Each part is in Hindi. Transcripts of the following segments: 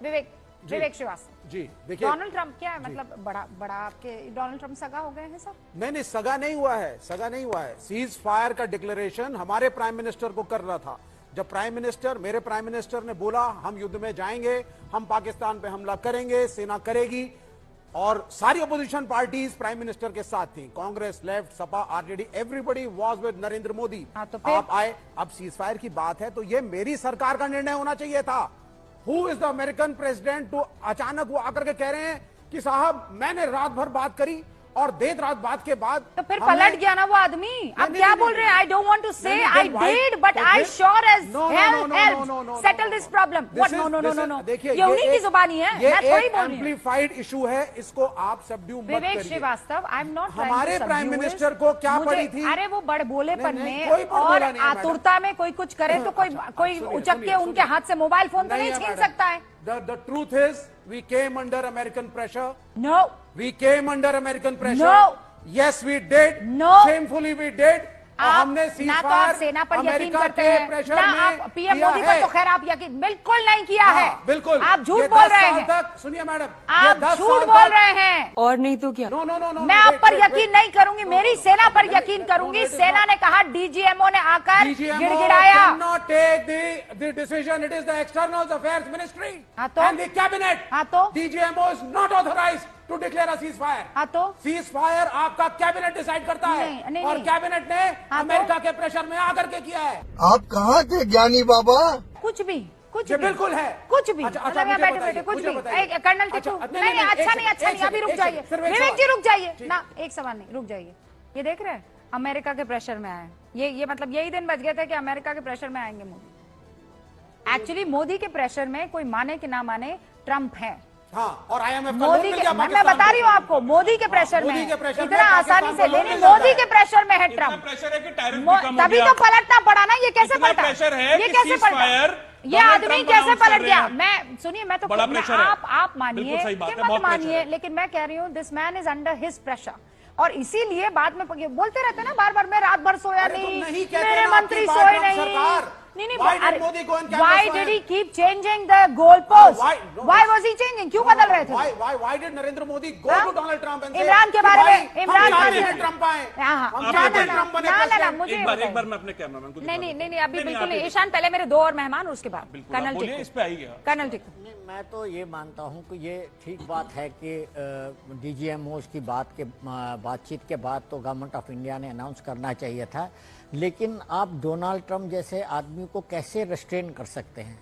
विवेक श्रीवास्तव जी देखिए, डोनाल्ड ट्रंप क्या है, मतलब बड़ा आपके डोनाल्ड ट्रंप सगा हो गए हैं सर? नहीं, सगा नहीं हुआ है, सगा नहीं हुआ है। सीज फायर का डिक्लेरेशन हमारे प्राइम मिनिस्टर को कर रहा था। जब मेरे प्राइम मिनिस्टर ने बोला हम युद्ध में जाएंगे, हम पाकिस्तान पे हमला करेंगे, सेना करेगी, और सारी अपोजिशन पार्टीज प्राइम मिनिस्टर के साथ थी, Congress, left, Sapa, RJD, everybody was with Narendra Modi. तो आप आए, अब सीज फायर की बात है तो ये मेरी सरकार का निर्णय होना चाहिए था। Who is the American president to अचानक वो आकर के कह रहे हैं कि साहब मैंने रात भर बात करी और देर रात बात के बाद तो फिर पलट गया ना वो आदमी। अब क्या बोल रहे हैं? I don't want to say I did but I sure as help settle this problem. What? No देखिए, ये उन्हीं की जुबानी है, मैं थोड़ी बोल रही हूं। एम्प्लीफाइड इशू है, इसको आप सबड्यू मत करिए। विवेक श्रीवास्तव, आई एम नॉट हमारे प्राइम मिनिस्टर को क्या पड़ी थी? अरे वो बड़ बोलेपन में और आतुरता में कोई कुछ करे तो कोई उचक के उनके हाथ से मोबाइल फोन तो नहीं छीन सकता है। The truth is, we came under American pressure. No. We came under American pressure. No. Yes, we did. No. Shamefully, we did. हमने ना तो आप सेना पर यकीन करते हैं, ना आप पीएम मोदी पर तो खैर आप यकीन बिल्कुल नहीं किया है। बिल्कुल, आप झूठ बोल रहे हैं। सुनिए मैडम, आप झूठ बोल रहे हैं। और नहीं तो क्या? नो, मैं आप पर यकीन नहीं करूंगी, मेरी सेना पर यकीन करूंगी। सेना ने कहा, डीजीएमओ ने आकर गिड़गिड़ाया। Not take the decision. It is the External Affairs Ministry and the cabinet. DGMO is not authorized to declare a ceasefire. ceasefire आपका कैबिनेट डिसाइड करता है, और कैबिनेट ने अमेरिका के प्रेशर में आकर के किया है। आप कहाँ थे ज्ञानी बाबा? कुछ भी बिल्कुल है, कुछ भी। मतलब यहाँ बैठे कुछ भी। कर्नल टिट्टू, नहीं, अच्छा नहीं, अभी रुक जाइए विवेक जी, रुक जाइए ना, एक सवाल नहीं, रुक जाइए। ये देख रहे हैं अमेरिका के प्रेशर में आए, ये मतलब यही दिन बच गए थे कि अमेरिका के प्रेशर में आएंगे मोदी। एक्चुअली मोदी के प्रेशर में कोई माने कि ना माने ट्रम्प है। हाँ, और IMF मोदी के, मैं बता रही हूँ आपको, मोदी के प्रेशर में इतना आसानी से लेने, मोदी के प्रेशर में है ट्रम्प। तभी तो पलटना पड़ा ना। ये कैसे पलटा? ये कैसे पलटा? ये आदमी कैसे पलट गया? मैं सुनिए, मैं तो आप मानिए कि मत मानिए, लेकिन मैं कह रही हूँ this man is under his pressure, और इसीलिए बाद में बोलते रहते ना बार बार, मैं रात भर सोया नहीं, मेरे मंत्री सोए नहीं। Why did he keep changing the goalposts? Why was he changing? क्यों बदल रहे थे? Why did Narendra Modi go to Donald Trump and say Imran के बारे में, इमरान ट्रम्प आए? ना, मुझे एक बार मैं अपने कैमरामैन को नहीं, अभी बिल्कुल नहीं। ईशान, पहले मेरे दो और मेहमान, उसके बाद कर्नल टिक्कू। इस पे आइएगा कर्नल टिक्कू। मैं तो ये मानता हूं कि ये ठीक बात है कि डीजीएमओस की बातचीत के बाद तो गवर्नमेंट ऑफ इंडिया ने अनाउंस करना चाहिए था, लेकिन आप डोनाल्ड ट्रंप जैसे आदमी को कैसे रेस्ट्रेन कर सकते हैं?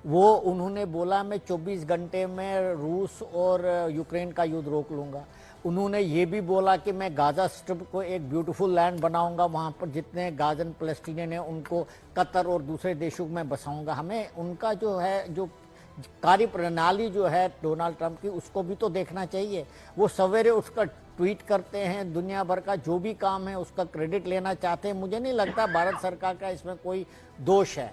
वो उन्होंने बोला मैं 24 घंटे में रूस और यूक्रेन का युद्ध रोक लूँगा। उन्होंने ये भी बोला कि मैं गाजा स्ट्रिप को एक ब्यूटीफुल लैंड बनाऊंगा, वहाँ पर जितने गाजन पैलेस्टीनियन हैं उनको कतर और दूसरे देशों में बसाऊंगा। हमें उनका जो है, जो कार्य प्रणाली जो है डोनाल्ड ट्रंप की, उसको भी तो देखना चाहिए। वो सवेरे उसका ट्वीट करते हैं, दुनिया भर का जो भी काम है उसका क्रेडिट लेना चाहते हैं। मुझे नहीं लगता भारत सरकार का इसमें कोई दोष है।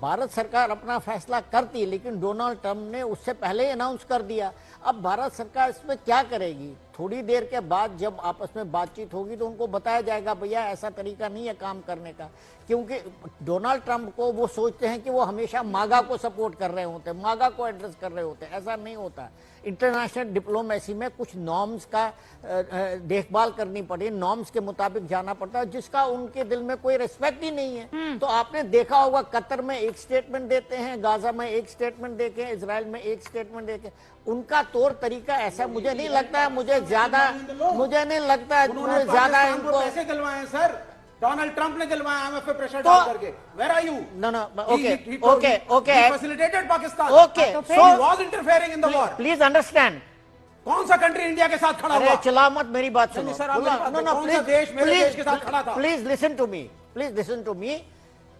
भारत सरकार अपना फैसला करती, लेकिन डोनाल्ड ट्रंप ने उससे पहले ही अनाउंस कर दिया। अब भारत सरकार इसमें क्या करेगी? थोड़ी देर के बाद जब आपस में बातचीत होगी तो उनको बताया जाएगा भैया ऐसा तरीका नहीं है काम करने का, क्योंकि डोनाल्ड ट्रंप को वो सोचते हैं कि वो हमेशा मागा को सपोर्ट कर रहे होते हैं, मागा को एड्रेस कर रहे होते हैं। ऐसा नहीं होता। इंटरनेशनल डिप्लोमेसी में कुछ नॉर्म्स का देखभाल करनी पड़ी, नॉर्म्स के मुताबिक जाना पड़ता है, जिसका उनके दिल में कोई रिस्पेक्ट ही नहीं है। तो आपने देखा होगा कतर में एक स्टेटमेंट देते हैं, गाजा में एक स्टेटमेंट देके, इजराइल में एक स्टेटमेंट देके। उनका तौर तरीका ऐसा मुझे नहीं लगता है, मुझे नहीं लगता है ज्यादा इनको पैसे दिलवाए सर। डोनाल्ड ट्रंप ने दिलवाया IMF पे प्रेशर डाल करके। Where are you? No, okay. He facilitated Pakistan. Okay. So he was interfering in the war. Please understand. कौन सा कंट्री इंडिया के साथ खड़ा हुआ? अरे चिल्ला मत, मेरी बात सुनो। कौन सा देश मेरे देश के साथ खड़ा था? Please listen to me.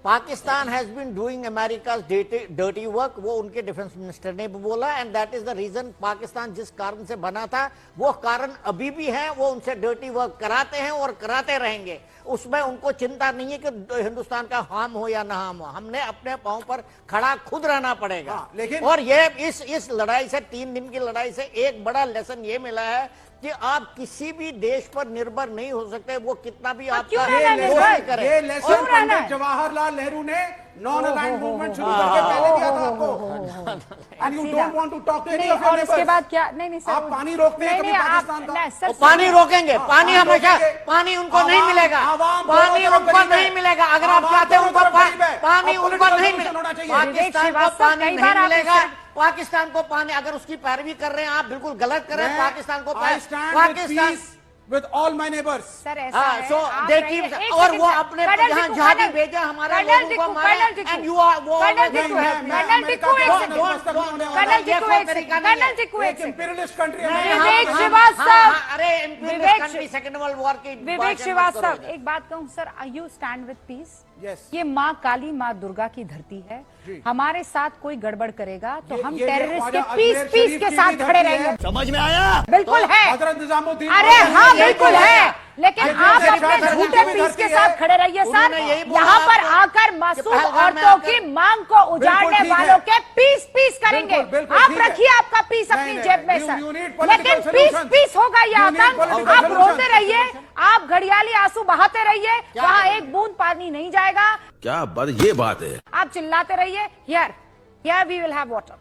Pakistan has been doing America's dirty work, वो उनके डिफेंस मिनिस्टर ने भी बोला, and that is the reason Pakistan जिस कारण से बना था वो कारण अभी भी है। वो उनसे डर्टी वर्क कराते हैं और कराते रहेंगे। उसमें उनको चिंता नहीं है कि हिंदुस्तान का हार्म हो या ना हार्म हो। हमने अपने पांव पर खड़ा खुद रहना पड़ेगा। लेकिन और ये इस लड़ाई से, 3 दिन की लड़ाई से एक बड़ा लेसन ये मिला है कि आप किसी भी देश पर निर्भर नहीं हो सकते, वो कितना भी आपका क्यों रहना कोशिश निर्भर? करे। ये लेसन क्यों रहना है? पंडित जवाहरलाल नेहरू ने नॉन अलाइंड मूवमेंट शुरू करके पहले दिया था आपको। And you don't want to talk to any नहीं, ऑफ योर और उसके नेबर्स। बाद क्या? नहीं नहीं सर, आप पानी रोकते हैं कभी पाकिस्तान का? नहीं, सर, वो पानी सुनिए। रोकेंगे, पानी आप हमेशा, रोकेंगे। पानी उनको नहीं मिलेगा, आवाम पानी दोनों तरफ उनको गरीब है। नहीं मिलेगा। अगर आप आवाम चाहते हैं दोनों उनको तरफ गरीब है। पानी और उनको नहीं political solution होना मिलेगा, चाहिए। पाकिस्तान को श्रीवास्तव, पानी कई नहीं बार आप मिलेगा। इससे- पाकिस्तान को पानी, अगर उसकी पैरवी कर रहे हैं आप, बिल्कुल गलत कर रहे हैं। पाकिस्तान को I stand with Pakistan peace with all my neighbors। Sir ऐसा हाँ, है, so आप देखिए, रहिए, एक और सेकंड वो सर, अपने कर्नल यहाँ टिक्कू, जहादी कर्नल- भेजा, हमारे कर्नल लोगों को टिक्कू, मारा, colonel Tikku, and you are- वो कर्नल already- टिक्कू, मैं- मैं कर्नल अमेरिका टिक्कू, का एक दोस्त सेकंड, नहीं होने वाला। कर्नल ये टिक्कू, कोई एक सेकंड, तरीका नहीं है। कर्नल टिक्कू, एक एक सेकंड। इंपीरियलिस्ट कंट्री है। विवेक श्रीवास्तव, अरे विवेक कंट्री सेकंड वर्ल्ड वॉर की विवेक बात मत श्रीवास्तव, करो। एक बात कहूं sir, you stand with piece. Yes। ये माँ काली, माँ दुर्गा की धरती है। हमारे साथ कोई गड़बड़ करेगा तो हम ये टेररिस्ट के ख्वाजा पीस अजमेर पीस शरीफ के की साथ भी खड़े धरती है। रहेंगे। समझ में आया? बिल्कुल है। हजरत निजामुद्दीन अरे हाँ यही बिल्कुल बोला है, था। लेकिन ये आप जैसे अपने शाह झूठे जहां पीस के धरती साथ है, खड़े रहिए सर। उन्होंने यही बोला यहाँ पर आपको आकर मासूम पहलगाम में औरतों आकर- की मांग को उजाड़ने ठीक है। वालों के पीस पीस करेंगे। बिल्कुल, बिल्कुल, आप ठीक है। रखिए आपका पीस अपनी नहीं, जेब में you- sir, you need political लेकिन पीस solutions. पीस होगा ये You need आतंक। political आप रोते solutions. रहिए, आप घड़ियाली आंसू बहाते रहिए, वहाँ एक बूंद पानी नहीं जाएगा। क्या बात, ये बात है। आप चिल्लाते रहिए, here we will have water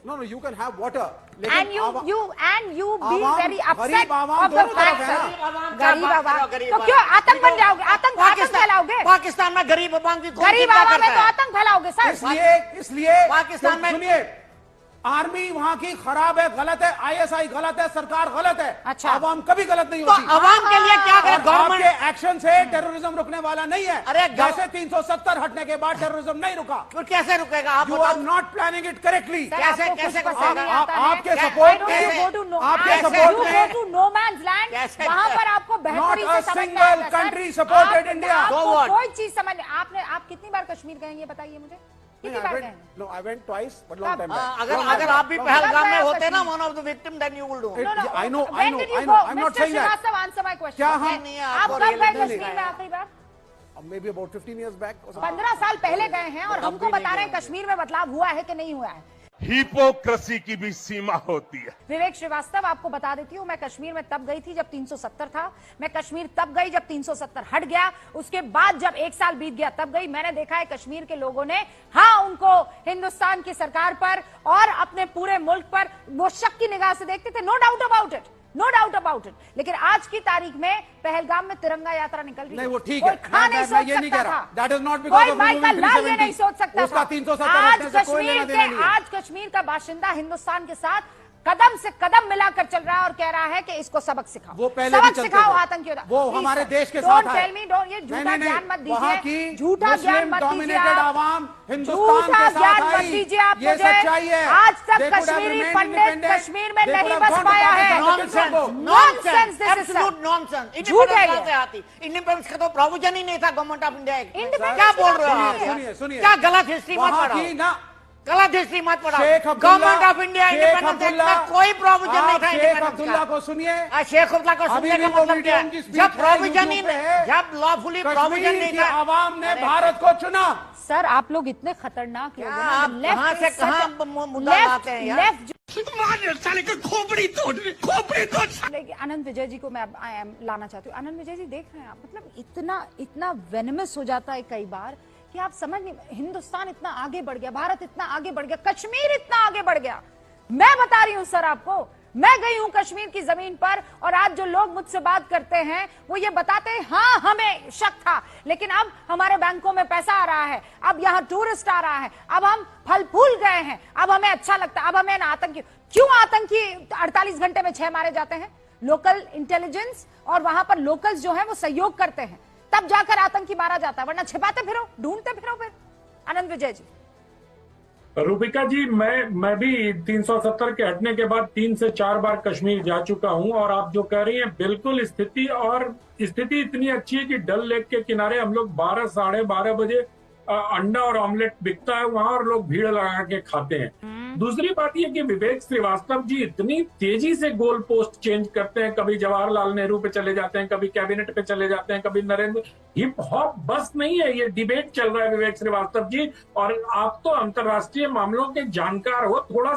No, you can have water. and you be Awam- very upset गरीब आवाम of the दोनों fact तरफ है sir। ना। गरीब आवाम गरीब तो आवाम। क्यों आतंक बन जाओगे? आतंक फैलाओगे? पाकिस्तान में गरीब आवाम की कौन गरीब चिंता आवाम है करता तो है? आतंक फैलाओगे सर। इसलिए पाकिस्तान में- सुनिए, आर्मी वहाँ की खराब है, गलत है, ISI गलत है, सरकार गलत है। अच्छा। आवाम कभी गलत नहीं तो होती। आवाम के लिए क्या करे और गवर्नमेंट? आपके एक्शन से टेररिज्म रुकने वाला नहीं है। अरे जैसे 370 हटने के बाद टेररिज्म नहीं रुका। फिर कैसे रुकेगा? आप you are not planning it correctly. Sir, कैसे- आपको कैसे कुछ करेगा? पसंद नहीं आता है? आपके Why support don't में- you go to no- आपके कैसे? support You में- go to no man's land, कैसे? वहाँ पर आपको बेहतरी Not a से समझ में single आता है, सर। country supported आप- India. So आपको what? कोई चीज समझ आप कितनी बार कश्मीर गए हैं ये बताइए मुझे, कितनी बार गए हैं? No, I went twice, but long time back. अगर आप भी पहलगाम में होते ना one of the victim, then you will do. It- I know, I When know, did you I know. go? I'm not Mr. saying that. Srivastava, answer my question. क्या हम- नहीं, आप आपको कब गए really कश्मीर नहीं में आखिरी बार? Maybe about 15 years back or something. 15 साल पहले गए हैं और तब हमको भी नहीं बता रहे हैं गए। कश्मीर में बदलाव हुआ है कि नहीं हुआ है। हिपोक्रेसी की भी सीमा होती है। विवेक श्रीवास्तव, आपको बता देती हूँ, मैं कश्मीर में तब गई थी जब 370 था। मैं कश्मीर तब गई जब 370 हट गया। उसके बाद जब एक साल बीत गया तब गई। मैंने देखा है कश्मीर के लोगों ने, हाँ, उनको हिंदुस्तान की सरकार पर और अपने पूरे मुल्क पर वो शक की निगाह से देखते थे। No doubt about it, no doubt about it. लेकिन आज की तारीख में पहलगाम में तिरंगा यात्रा निकल रही है। नहीं, वो ठीक कोई है। खा नहीं मैं सोच ये नहीं सकता कह रहा। था। That is not because कोई of भाई का removing लाल ये 370. नहीं सोच सकता उसका था। 370 आज हटने से कोई कश्मीर लेना के, देना नहीं है। आज कश्मीर का बाशिंदा हिंदुस्तान के साथ कदम से कदम मिलाकर चल रहा है और कह रहा है कि इसको सबक सिखाओ। वो पहले भी सबक चलते सिखाओ थे। आतंकियों। वो हमारे देश के साथ है। ये झूठा ज्ञान मत वहाँ दीजिए, की झूठा ज्ञान मुस्लिम मत दीजिए डोमिनेटेड आप। आवाम हिंदुस्तान झूठा के ज्ञान साथ मत आई। दीजिए आप ये मुझे। सच्चाई है। आज तक They could have Kashmiri remained Pandit independent. Kashmir में They नहीं could have बस gone to पाया है। Pakistan. Nonsense, Nonsense, this is absolute nonsense. झूठ है ये। इंडिपेंडेंस का तो प्रोविजन ही नहीं था गवर्नमेंट ऑफ इंडिया। Independence क्या की बोल बात रहे हो नहीं आप? है। सुनिए, सुनिए। क्या गलत हिस्ट्री मत वहाँ पढ़ाओ, की ना गलत हिस्ट्री मत पढ़ाओ। Sheikh Abdullah, government of India Sheikh independence act Abdullah, में कोई प्रोविजन नहीं आप था शेख इंडिपेंडेंस अब्दुल्ला का। को सुनिए। शेख अब्दुल्ला को अभी सुनने भी का वो मतलब क्या वीडियो है? उनकी speech जब है, प्रोविजन ही YouTube पे नहीं, है। जब लॉफुली प्रोविजन कश्मीर नहीं की था। आवाम ने भारत को चुना। सर, आप लोग इतने खतरनाक लोग हैं ना। आप Left कहाँ से is such कहाँ a- मुद्दा लाते हैं यार? लेफ्ट साले का खोपड़ी तोड़। लेकिन आनंद विजय जी को मैं लाना चाहती हूँ। आनंद विजय जी, देख रहे हैं आप, मतलब इतना वेनमस हो जाता है कई बार कि आप समझ नहीं। हिंदुस्तान इतना आगे बढ़ गया, भारत इतना आगे बढ़ गया, कश्मीर इतना आगे बढ़ गया। मैं बता रही हूं सर आपको, मैं गई हूं कश्मीर की जमीन पर और आज जो लोग मुझसे बात करते हैं वो ये बताते हैं, हाँ हमें शक था, लेकिन अब हमारे बैंकों में पैसा आ रहा है, अब यहाँ टूरिस्ट आ रहा है, अब हम फल फूल गए हैं, अब हमें अच्छा लगता है, अब हमें आतंकी। क्यों आतंकी 48 घंटे में 6 मारे जाते हैं? लोकल इंटेलिजेंस और वहां पर लोकल्स जो है वो सहयोग करते हैं, तब जाकर आतंकी मारा जाता है, वरना छिपाते फिरो, ढूंढते फिरो। फिर आनंद विजय जी। रूबिका जी, मैं भी 370 के हटने के बाद 3 से 4 बार कश्मीर जा चुका हूं और आप जो कह रही हैं बिल्कुल स्थिति इतनी अच्छी है कि डल लेक के किनारे हम लोग 12 साढ़े 12 बजे अंडा और ऑमलेट बिकता है वहां और लोग भीड़ लगा के खाते हैं। दूसरी बात यह कि विवेक श्रीवास्तव जी इतनी तेजी से गोल पोस्ट चेंज करते हैं, कभी जवाहरलाल नेहरू पे चले जाते हैं, कभी कैबिनेट पे चले जाते हैं, कभी नरेंद्र। हिप हॉप बस नहीं है, ये डिबेट चल रहा है विवेक श्रीवास्तव जी। और आप तो अंतर्राष्ट्रीय मामलों के जानकार हो, थोड़ा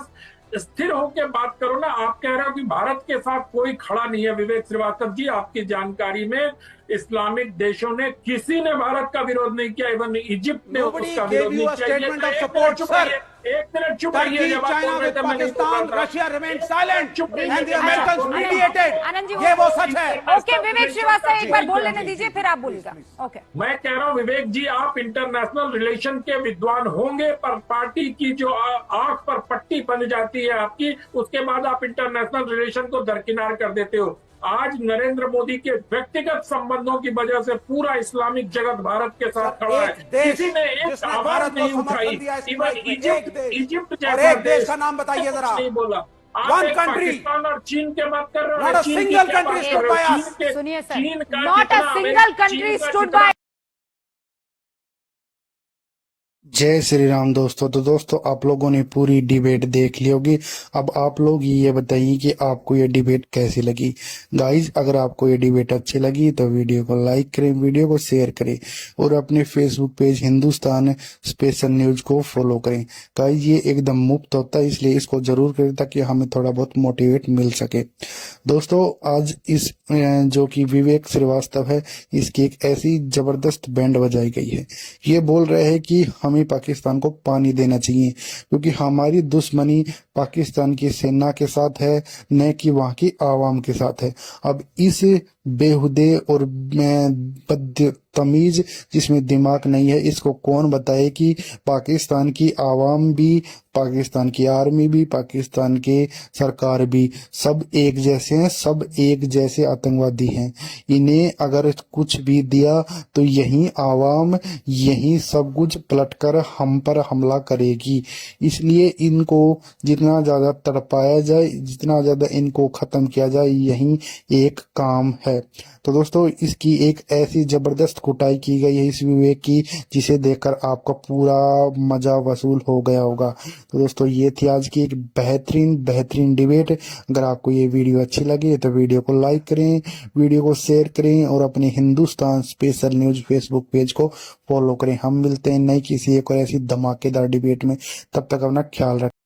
स्थिर होकर बात करो ना। आप कह रहे हो कि भारत के साथ कोई खड़ा नहीं है। विवेक श्रीवास्तव जी, आपकी जानकारी में इस्लामिक देशों ने किसी ने भारत का विरोध नहीं किया। इवन इजिप्ट ने Nobody उसका gave विरोध you नहीं a किया। statement of support, sir. एक मिनट चुप रहिए। Turkey, जब आप China बोल रहे with थे मैं नहीं बोल Pakistan, रहा था। Russia remained silent, चुप रहिए। and the Americans mediated. Anand ji, ये वो सच है। ओके, विवेक श्रीवास्तव एक बार बोल लेने दीजिए, फिर आप बोलिएगा। ओके, मैं कह रहा हूं विवेक जी, आप इंटरनेशनल रिलेशन के विद्वान होंगे, पर पार्टी की जो आंख पर पट्टी बन जाती है आपकी, उसके बाद आप इंटरनेशनल रिलेशन को दरकिनार कर देते हो। आज नरेंद्र मोदी के व्यक्तिगत संबंधों की वजह से पूरा इस्लामिक जगत भारत के साथ खड़ा है। किसी ने एक आवाज नहीं उठाई। इवन इजिप्ट और जैसा एक देश का नाम बताइए जरा। नहीं बोला। One आप एक country. पाकिस्तान और चीन के बात कर रहे हो। Not a चीन की single क्या country बात stood कर रहे हो? by us. चीन के- सुनिए सर, चीन का नॉट अ कितना- सिंगल चीन कंट्री का स्टूड कितना- बाय। जय श्री राम दोस्तों। तो दोस्तों, आप लोगों ने पूरी डिबेट देख ली होगी। अब आप लोग ये बताइए कि आपको ये डिबेट कैसी लगी। गाइज, अगर आपको ये डिबेट अच्छी लगी तो वीडियो को लाइक करें, वीडियो को शेयर करें और अपने Facebook page Hindustan special news को फॉलो करें। गाइज, ये एकदम मुफ्त होता है, इसलिए इसको जरूर करें ताकि हमें थोड़ा बहुत मोटिवेट मिल सके। दोस्तों, आज इस जो कि विवेक श्रीवास्तव है, इसकी एक ऐसी जबरदस्त बैंड बजाई गई है। ये बोल रहे हैं कि हमें पाकिस्तान को पानी देना चाहिए क्योंकि हमारी दुश्मनी पाकिस्तान की सेना के साथ है, न कि वहां की आवाम के साथ है। अब इस बेहुदे और बदतमीज जिसमें दिमाग नहीं है, इसको कौन बताए कि पाकिस्तान की आवाम भी, पाकिस्तान की आर्मी भी, पाकिस्तान के सरकार भी सब एक जैसे हैं, सब एक जैसे आतंकवादी हैं। इन्हें अगर कुछ भी दिया तो यही आवाम, यही सब कुछ पलटकर हम पर हमला करेगी। इसलिए इनको जितना ज्यादा तड़पाया जाए, जितना ज्यादा इनको खत्म किया जाए, यही एक काम है। तो दोस्तों, इसकी एक ऐसी जबरदस्त कुटाई की गई है इस विवेक की, जिसे देखकर आपका पूरा मजा वसूल हो गया होगा। तो दोस्तों, ये थी आज की एक बेहतरीन डिबेट। अगर आपको ये वीडियो अच्छी लगी तो वीडियो को लाइक करें, वीडियो को शेयर करें और अपने Hindustan special news Facebook page को फॉलो करें। हम मिलते हैं नई किसी एक और ऐसी धमाकेदार डिबेट में। तब तक अपना ख्याल रखें।